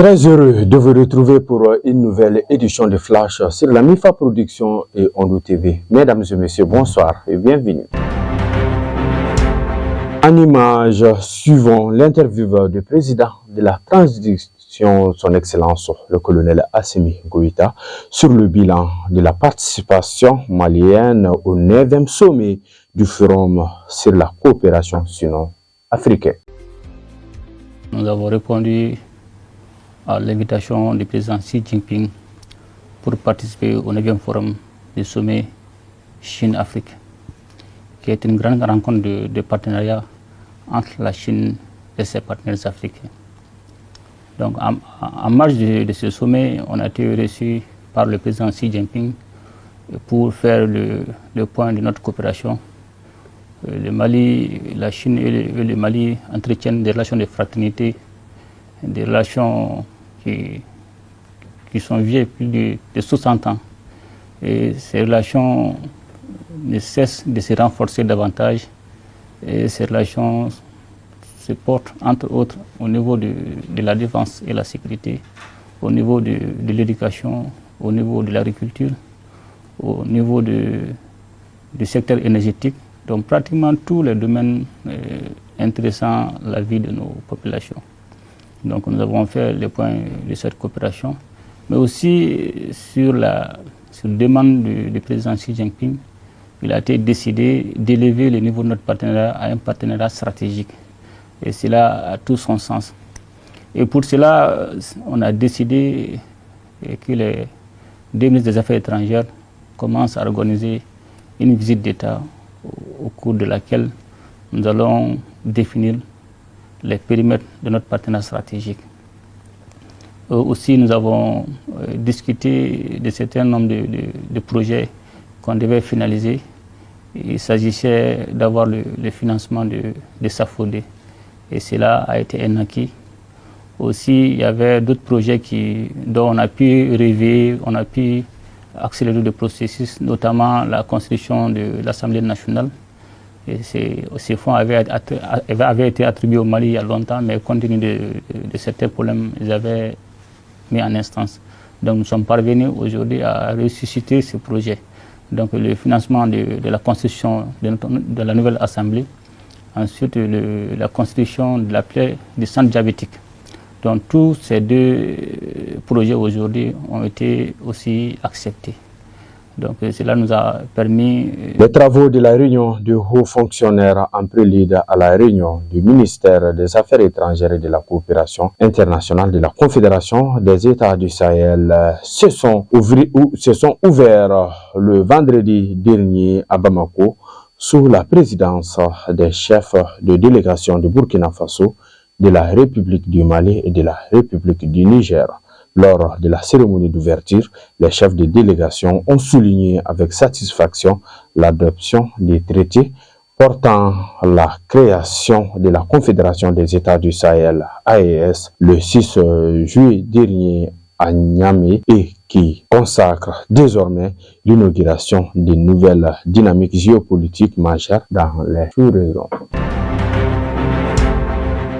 Très heureux de vous retrouver pour une nouvelle édition de Flash sur la MIFA Production et Ondo TV. Mesdames et messieurs, bonsoir et bienvenue. En image, suivons l'interview du président de la transition, son Excellence, le colonel Assimi Goïta, sur le bilan de la participation malienne au 9e sommet du Forum sur la coopération sino-africaine. Nous avons répondu à l'invitation du président Xi Jinping pour participer au 9e forum du sommet Chine-Afrique, qui est une grande rencontre de partenariat entre la Chine et ses partenaires africains. Donc, en marge de ce sommet, on a été reçu par le président Xi Jinping pour faire le point de notre coopération. Le Mali, la Chine et le Mali entretiennent des relations de fraternité, des relations qui sont vieilles plus de 60 ans. Et ces relations ne cessent de se renforcer davantage. Et ces relations se portent, entre autres, au niveau de la défense et la sécurité, au niveau de l'éducation, au niveau de l'agriculture, au niveau du secteur énergétique. Donc pratiquement tous les domaines intéressant la vie de nos populations. Donc nous avons fait le point de cette coopération, mais aussi sur demande du président Xi Jinping, il a été décidé d'élever le niveau de notre partenariat à un partenariat stratégique. Et cela a tout son sens. Et pour cela, on a décidé que les deux ministres des Affaires étrangères commencent à organiser une visite d'État au cours de laquelle nous allons définir les périmètres de notre partenariat stratégique. Aussi, nous avons discuté de certains nombre de projets qu'on devait finaliser. Il s'agissait d'avoir le financement de SAFODE, et cela a été un acquis. Aussi, il y avait d'autres projets dont on a pu rêver, on a pu accélérer le processus, notamment la construction de l'Assemblée nationale. Et ces fonds avaient été attribués au Mali il y a longtemps, mais compte tenu de certains problèmes, ils avaient mis en instance. Donc nous sommes parvenus aujourd'hui à ressusciter ce projet. Donc le financement de la construction de la nouvelle Assemblée, ensuite la construction de la plaie du centre diabétique. Donc tous ces deux projets aujourd'hui ont été aussi acceptés. Donc cela nous a permis... Les travaux de la réunion de hauts fonctionnaires en prélude à la réunion du ministère des Affaires étrangères et de la coopération internationale de la Confédération des États du Sahel se sont ouverts le vendredi dernier à Bamako sous la présidence des chefs de délégation de Burkina Faso, de la République du Mali et de la République du Niger. Lors de la cérémonie d'ouverture, les chefs de délégation ont souligné avec satisfaction l'adoption des traités portant la création de la Confédération des États du Sahel, AES, le 6 juillet dernier à Niamey, et qui consacre désormais l'inauguration d'une nouvelle dynamique géopolitique majeure dans les sous-régions.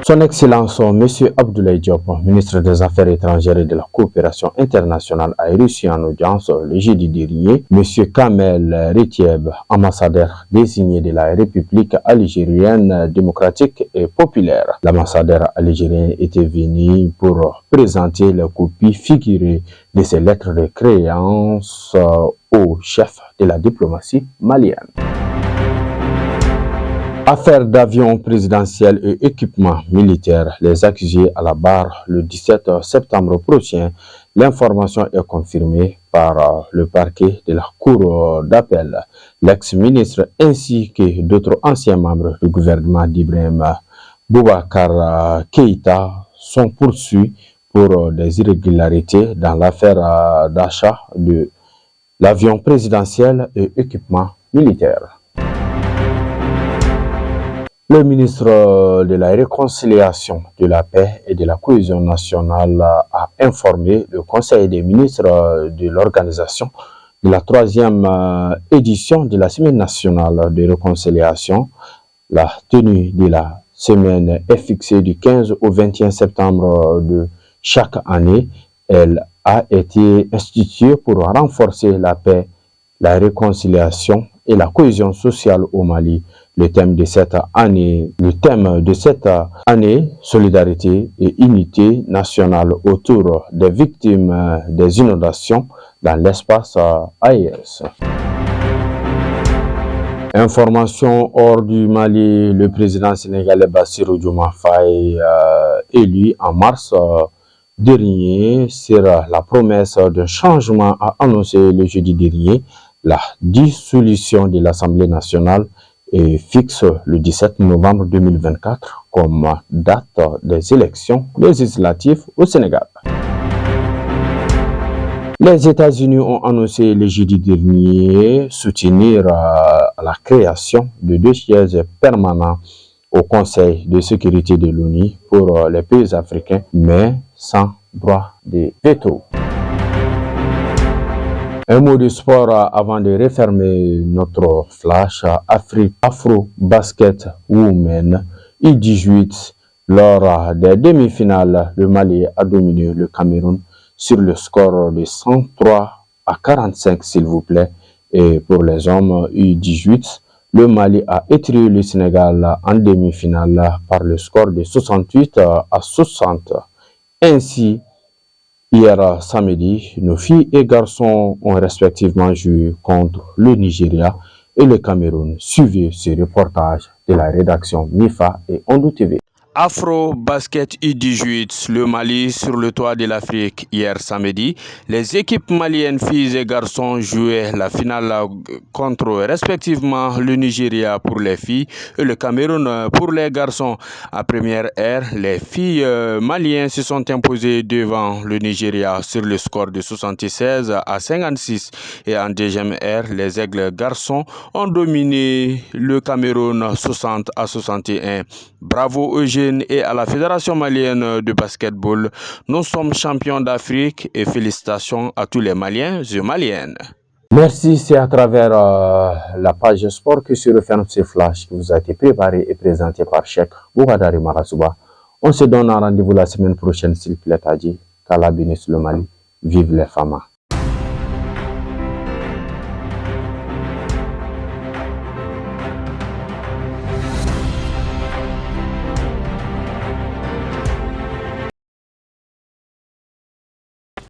Son Excellence, M. Abdoulaye Diop, ministre des Affaires étrangères et de la coopération internationale, a reçu en audience le jeudi dernier M. Kamel Retieb, ambassadeur désigné de la République algérienne démocratique et populaire. L'ambassadeur algérien était venu pour présenter la copie figurée de ses lettres de créance au chef de la diplomatie malienne. Affaire d'avions présidentiels et équipements militaires, les accusés à la barre le 17 septembre prochain. L'information est confirmée par le parquet de la Cour d'appel. L'ex-ministre ainsi que d'autres anciens membres du gouvernement d'Ibrahim Boubacar Keïta sont poursuivis pour des irrégularités dans l'affaire d'achat de l'avion présidentiel et équipements militaires. Le ministre de la Réconciliation, de la Paix et de la Cohésion nationale a informé le Conseil des ministres de l'organisation de la 3e édition de la Semaine nationale de réconciliation. La tenue de la semaine est fixée du 15 au 21 septembre de Chaque année, elle a été instituée pour renforcer la paix, la réconciliation et la cohésion sociale au Mali. Le thème de cette année, solidarité et unité nationale autour des victimes des inondations dans l'espace AES. Information hors du Mali, le président sénégalais Bassirou Diomaye Faye, élu en mars dernier, sur la promesse d'un changement, a annoncé le jeudi dernier la dissolution de l'Assemblée nationale et fixe le 17 novembre 2024 comme date des élections législatives au Sénégal. Les États-Unis ont annoncé le jeudi dernier soutenir la création de 2 sièges permanents au Conseil de sécurité de l'ONU pour les pays africains, mais sans droit de veto. Un mot de sport avant de refermer notre flash. Afro Basket Women U18. Lors des demi-finales, le Mali a dominé le Cameroun sur le score de 103 à 45, s'il vous plaît. Et pour les hommes U18, le Mali a étrié le Sénégal en demi-finale par le score de 68 à 60. Ainsi, hier samedi, nos filles et garçons ont respectivement joué contre le Nigeria et le Cameroun. Suivez ce reportage de la rédaction MIFA et Ondou TV. Afro Basket U18, le Mali sur le toit de l'Afrique. Hier samedi, les équipes maliennes filles et garçons jouaient la finale contre respectivement le Nigeria pour les filles et le Cameroun pour les garçons. À première ère, les filles maliennes se sont imposées devant le Nigeria sur le score de 76 à 56 et en deuxième ère, les aigles garçons ont dominé le Cameroun 60 à 61. Bravo Eugène et à la Fédération malienne de basketball. Nous sommes champions d'Afrique et félicitations à tous les Maliens et Maliennes. Merci, c'est à travers la page sport que se referme ce flash qui vous a été préparé et présenté par Cheikh Bougadari Marasouba. On se donne un rendez-vous la semaine prochaine s'il plaît à Dieu. Qu'Allah bénisse le Mali. Vive les femmes.